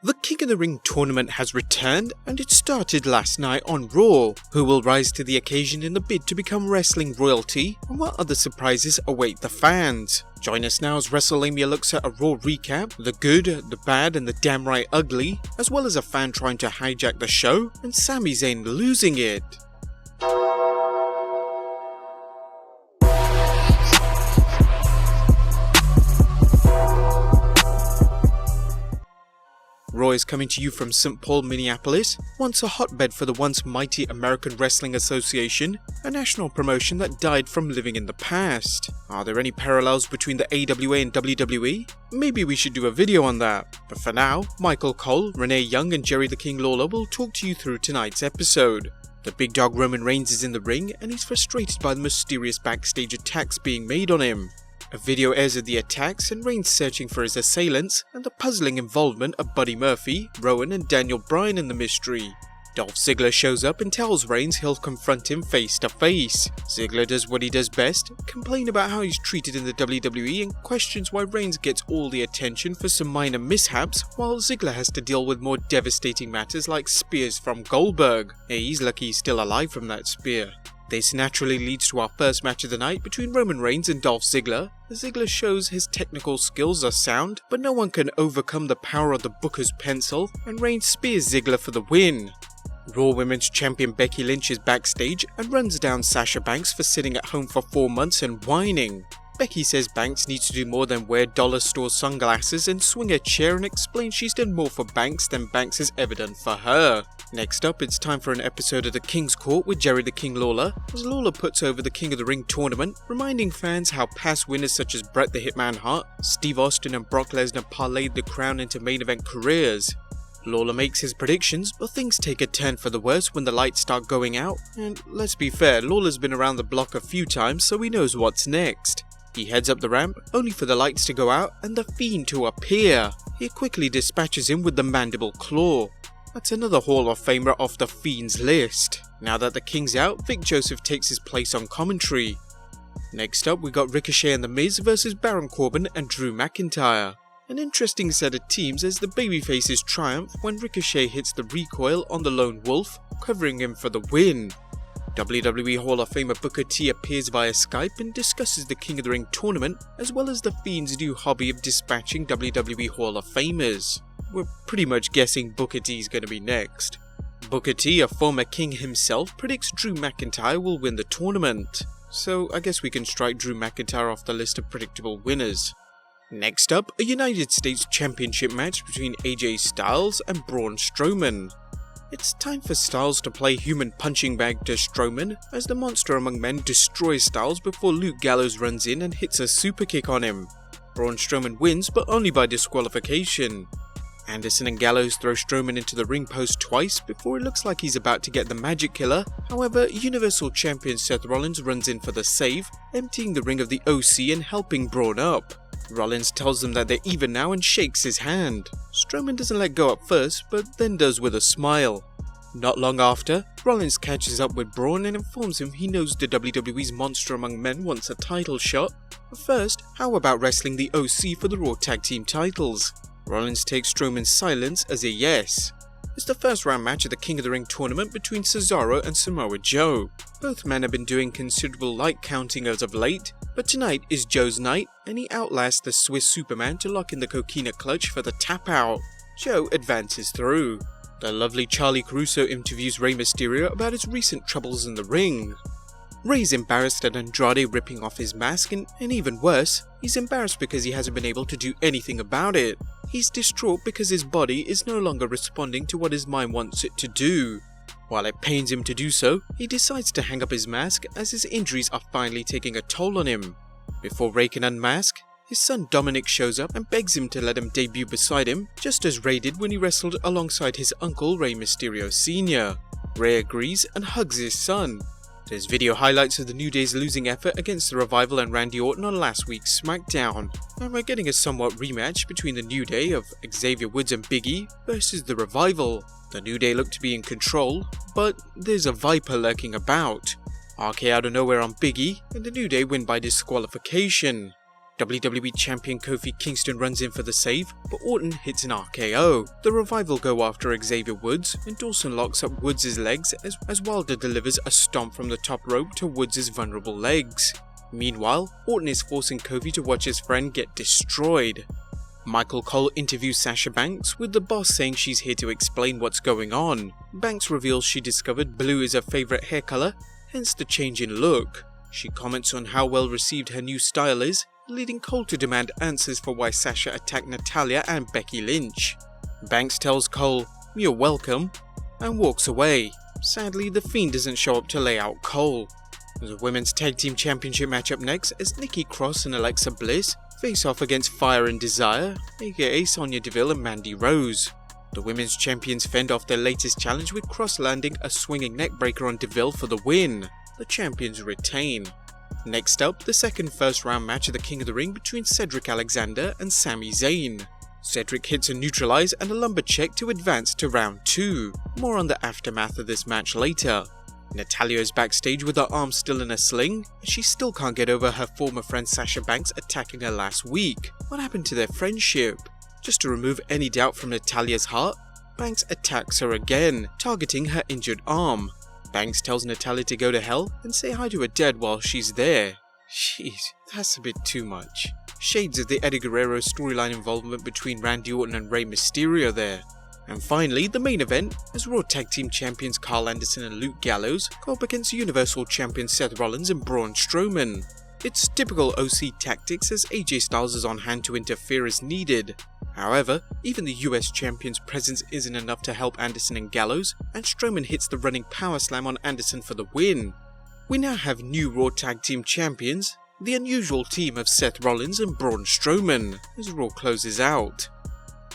The King of the Ring tournament has returned and it started last night on Raw. Who will rise to the occasion in the bid to become wrestling royalty, and what other surprises await the fans? Join us now as Wrestlelamia looks at a Raw recap, the good, the bad and the damn right ugly, as well as a fan trying to hijack the show and Sami Zayn losing it. Raw is coming to you from St. Paul, Minneapolis, once a hotbed for the once mighty American Wrestling Association, a national promotion that died from living in the past. Are there any parallels between the AWA and WWE? Maybe we should do a video on that. But for now, Michael Cole, Renee Young and Jerry the King Lawler will talk to you through tonight's episode. The big dog Roman Reigns is in the ring and he's frustrated by the mysterious backstage attacks being made on him. A video airs of the attacks and Reigns searching for his assailants and the puzzling involvement of Buddy Murphy, Rowan and Daniel Bryan in the mystery. Dolph Ziggler shows up and tells Reigns he'll confront him face to face. Ziggler does what he does best, complain about how he's treated in the WWE and questions why Reigns gets all the attention for some minor mishaps while Ziggler has to deal with more devastating matters like spears from Goldberg. Hey, he's lucky he's still alive from that spear. This naturally leads to our first match of the night between Roman Reigns and Dolph Ziggler. Ziggler shows his technical skills are sound, but no one can overcome the power of the Booker's pencil, and Reigns spears Ziggler for the win. Raw Women's Champion Becky Lynch is backstage and runs down Sasha Banks for sitting at home for 4 months and whining. Becky says Banks needs to do more than wear dollar store sunglasses and swing a chair and explains she's done more for Banks than Banks has ever done for her. Next up, it's time for an episode of the King's Court with Jerry the King Lawler, as Lawler puts over the King of the Ring tournament, reminding fans how past winners such as Bret the Hitman Hart, Steve Austin and Brock Lesnar parlayed the crown into main event careers. Lawler makes his predictions, but things take a turn for the worse when the lights start going out, and let's be fair, Lawler's been around the block a few times so he knows what's next. He heads up the ramp, only for the lights to go out and the Fiend to appear. He quickly dispatches him with the mandible claw. That's another Hall of Famer off the Fiend's list. Now that the King's out, Vic Joseph takes his place on commentary. Next up, we got Ricochet and The Miz versus Baron Corbin and Drew McIntyre. An interesting set of teams as the babyfaces triumph when Ricochet hits the recoil on the Lone Wolf, covering him for the win. WWE Hall of Famer Booker T appears via Skype and discusses the King of the Ring tournament, as well as the Fiend's new hobby of dispatching WWE Hall of Famers. We're pretty much guessing Booker T is going to be next. Booker T, a former king himself, predicts Drew McIntyre will win the tournament. So I guess we can strike Drew McIntyre off the list of predictable winners. Next up, a United States Championship match between AJ Styles and Braun Strowman. It's time for Styles to play human punching bag to Strowman as the monster among men destroys Styles before Luke Gallows runs in and hits a super kick on him. Braun Strowman wins, but only by disqualification. Anderson and Gallows throw Strowman into the ring post twice before it looks like he's about to get the Magic Killer. However, Universal Champion Seth Rollins runs in for the save, emptying the ring of the OC and helping Braun up. Rollins tells them that they're even now and shakes his hand. Strowman doesn't let go at first, but then does with a smile. Not long after, Rollins catches up with Braun and informs him he knows the WWE's Monster Among Men wants a title shot. But first, how about wrestling the OC for the Raw Tag Team titles? Rollins takes Strowman's silence as a yes. It's the first round match of the King of the Ring tournament between Cesaro and Samoa Joe. Both men have been doing considerable light counting as of late, but tonight is Joe's night and he outlasts the Swiss Superman to lock in the coquina clutch for the tap out. Joe advances through. The lovely Charlie Caruso interviews Rey Mysterio about his recent troubles in the ring. Rey's embarrassed at Andrade ripping off his mask and even worse, he's embarrassed because he hasn't been able to do anything about it. He's distraught because his body is no longer responding to what his mind wants it to do. While it pains him to do so, he decides to hang up his mask as his injuries are finally taking a toll on him. Before Rey can unmask, his son Dominic shows up and begs him to let him debut beside him, just as Rey did when he wrestled alongside his uncle Rey Mysterio Sr. Rey agrees and hugs his son. There's video highlights of the New Day's losing effort against the Revival and Randy Orton on last week's SmackDown, and we're getting a somewhat rematch between the New Day of Xavier Woods and BECKY versus the Revival. The New Day look to be in control, but there's a Viper lurking about. RK out of nowhere on BECKY, and the New Day win by disqualification. WWE Champion Kofi Kingston runs in for the save, but Orton hits an RKO. The Revival go after Xavier Woods, and Dawson locks up Woods' legs as Wilder delivers a stomp from the top rope to Woods' vulnerable legs. Meanwhile, Orton is forcing Kofi to watch his friend get destroyed. Michael Cole interviews Sasha Banks, with the boss saying she's here to explain what's going on. Banks reveals she discovered blue is her favourite hair colour, hence the change in look. She comments on how well received her new style is, leading Cole to demand answers for why Sasha attacked Natalya and Becky Lynch. Banks tells Cole, "You're welcome," and walks away. Sadly, the Fiend doesn't show up to lay out Cole. There's a Women's Tag Team Championship match up next as Nikki Cross and Alexa Bliss face off against Fire and Desire, aka Sonya Deville and Mandy Rose. The Women's Champions fend off their latest challenge with Cross landing a swinging neckbreaker on Deville for the win. The Champions retain. Next up, the second first round match of the King of the Ring between Cedric Alexander and Sami Zayn. Cedric hits a neutralize and a lumbar check to advance to round 2. More on the aftermath of this match later. Natalya is backstage with her arm still in a sling, and she still can't get over her former friend Sasha Banks attacking her last week. What happened to their friendship? Just to remove any doubt from Natalya's heart, Banks attacks her again, targeting her injured arm. Banks tells Natalya to go to hell and say hi to her dad while she's there. Jeez, that's a bit too much. Shades of the Eddie Guerrero storyline involvement between Randy Orton and Rey Mysterio there. And finally, the main event, as Raw Tag Team Champions Carl Anderson and Luke Gallows go up against Universal Champions Seth Rollins and Braun Strowman. It's typical OC tactics as AJ Styles is on hand to interfere as needed. However, even the US Champion's presence isn't enough to help Anderson and Gallows, and Strowman hits the running power slam on Anderson for the win. We now have new Raw Tag Team Champions, the unusual team of Seth Rollins and Braun Strowman, as Raw closes out.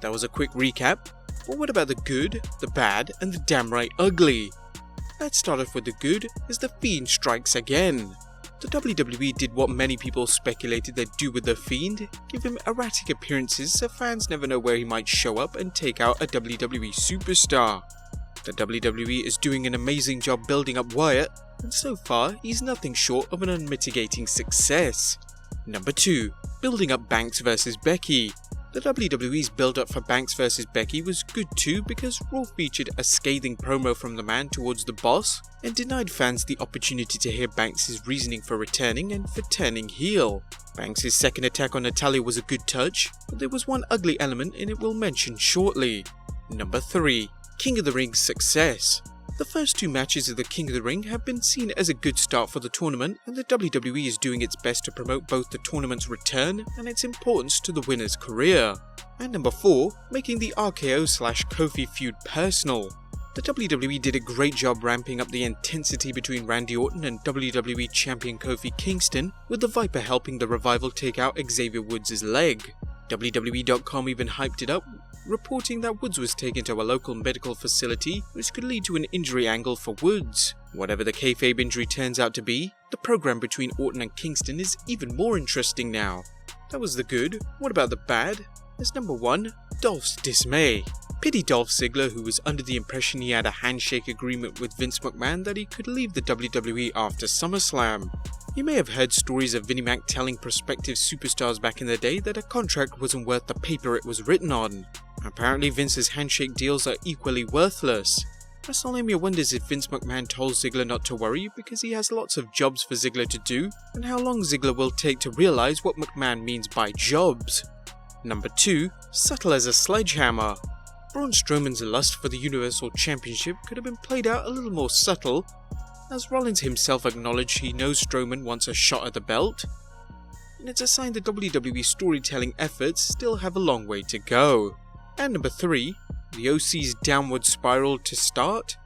That was a quick recap, but what about the good, the bad, and the damn right ugly? Let's start off with the good, as the Fiend strikes again. The WWE did what many people speculated they'd do with the Fiend, give him erratic appearances so fans never know where he might show up and take out a WWE superstar. The WWE is doing an amazing job building up Wyatt, and so far he's nothing short of an unmitigating success. Number 2. Building up Banks vs Becky. The WWE's build-up for Banks vs Becky was good too because Raw featured a scathing promo from the man towards the boss and denied fans the opportunity to hear Banks' reasoning for returning and for turning heel. Banks' second attack on Natalya was a good touch, but there was one ugly element in it we'll mention shortly. Number 3. King of the Ring's success. The first 2 matches of the King of the Ring have been seen as a good start for the tournament, and the WWE is doing its best to promote both the tournament's return and its importance to the winner's career. And number 4, making the RKO/Kofi feud personal. The WWE did a great job ramping up the intensity between Randy Orton and WWE Champion Kofi Kingston, with the Viper helping the Revival take out Xavier Woods' leg. WWE.com even hyped it up, reporting that Woods was taken to a local medical facility, which could lead to an injury angle for Woods. Whatever the kayfabe injury turns out to be, the program between Orton and Kingston is even more interesting now. That was the good. What about the bad? There's number 1, Dolph's dismay. Pity Dolph Ziggler, who was under the impression he had a handshake agreement with Vince McMahon that he could leave the WWE after SummerSlam. You may have heard stories of Vinnie Mac telling prospective superstars back in the day that a contract wasn't worth the paper it was written on. Apparently Vince's handshake deals are equally worthless. Wrestlelamia wonders if Vince McMahon told Ziggler not to worry because he has lots of jobs for Ziggler to do, and how long Ziggler will take to realise what McMahon means by jobs. Number 2, subtle as a sledgehammer. Braun Strowman's lust for the Universal Championship could have been played out a little more subtle, as Rollins himself acknowledged he knows Strowman wants a shot at the belt, and it's a sign the WWE storytelling efforts still have a long way to go. And number 3, the OC's downward spiral to start.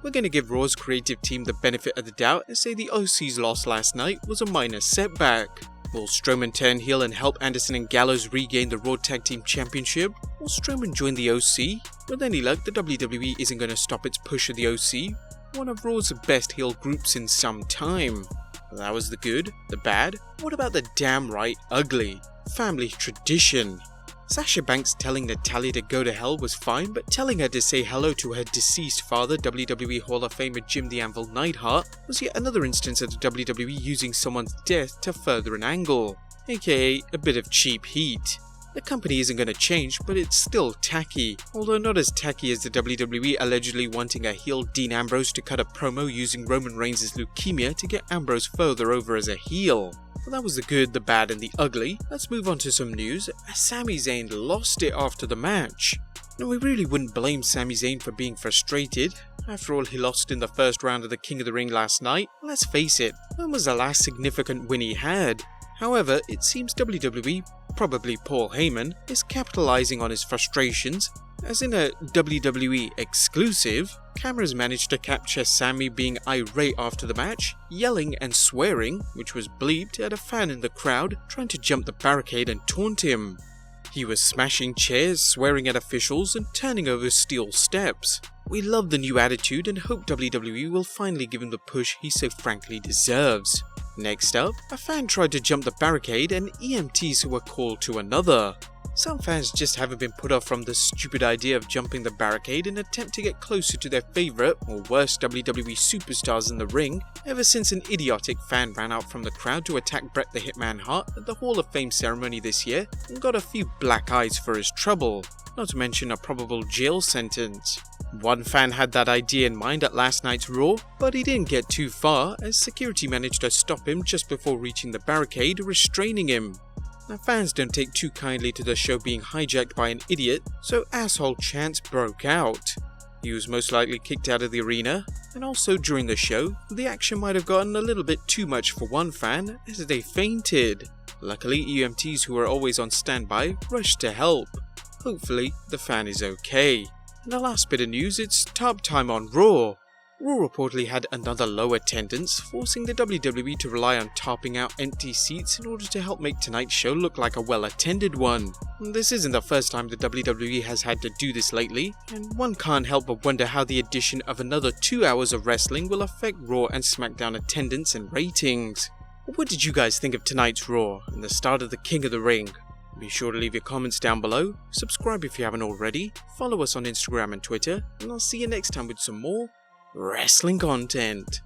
We're going to give Raw's creative team the benefit of the doubt and say the OC's loss last night was a minor setback. Will Strowman turn heel and help Anderson and Gallows regain the Raw Tag Team Championship? Will Strowman join the OC? With any luck, the WWE isn't going to stop its push of the OC, one of Raw's best heel groups in some time. That was the good. The bad? What about the damn right ugly? Family tradition. Sasha Banks telling Natalya to go to hell was fine, but telling her to say hello to her deceased father, WWE Hall of Famer Jim the Anvil Neidhart, was yet another instance of the WWE using someone's death to further an angle. aka a bit of cheap heat. The company isn't going to change, but it's still tacky, although not as tacky as the WWE allegedly wanting a heel Dean Ambrose to cut a promo using Roman Reigns' leukemia to get Ambrose further over as a heel. But that was the good, the bad and the ugly. Let's move on to some news, as Sami Zayn lost it after the match. Now, we really wouldn't blame Sami Zayn for being frustrated. After all, he lost in the first round of the King of the Ring last night. Let's face it, when was the last significant win he had? However, it seems WWE, probably Paul Heyman, is capitalizing on his frustrations, as in a WWE exclusive, cameras managed to capture Sami being irate after the match, yelling and swearing, which was bleeped, at a fan in the crowd trying to jump the barricade and taunt him. He was smashing chairs, swearing at officials, and turning over steel steps. We love the new attitude and hope WWE will finally give him the push he so frankly deserves. Next up, a fan tried to jump the barricade and EMTs were called to another. Some fans just haven't been put off from the stupid idea of jumping the barricade in an attempt to get closer to their favourite or worst WWE superstars in the ring, ever since an idiotic fan ran out from the crowd to attack Bret the Hitman Hart at the Hall of Fame ceremony this year and got a few black eyes for his trouble, not to mention a probable jail sentence. One fan had that idea in mind at last night's Raw, but he didn't get too far as security managed to stop him just before reaching the barricade, restraining him. Now, fans don't take too kindly to the show being hijacked by an idiot, so asshole chants broke out. He was most likely kicked out of the arena, and also during the show, the action might have gotten a little bit too much for one fan as they fainted. Luckily, EMTs who are always on standby rushed to help. Hopefully, the fan is okay. And the last bit of news, it's top time on Raw. Raw reportedly had another low attendance, forcing the WWE to rely on topping out empty seats in order to help make tonight's show look like a well-attended one. This isn't the first time the WWE has had to do this lately, and one can't help but wonder how the addition of another 2 hours of wrestling will affect Raw and SmackDown attendance and ratings. What did you guys think of tonight's Raw and the start of the King of the Ring? Be sure to leave your comments down below, subscribe if you haven't already, follow us on Instagram and Twitter, and I'll see you next time with some more wrestling content.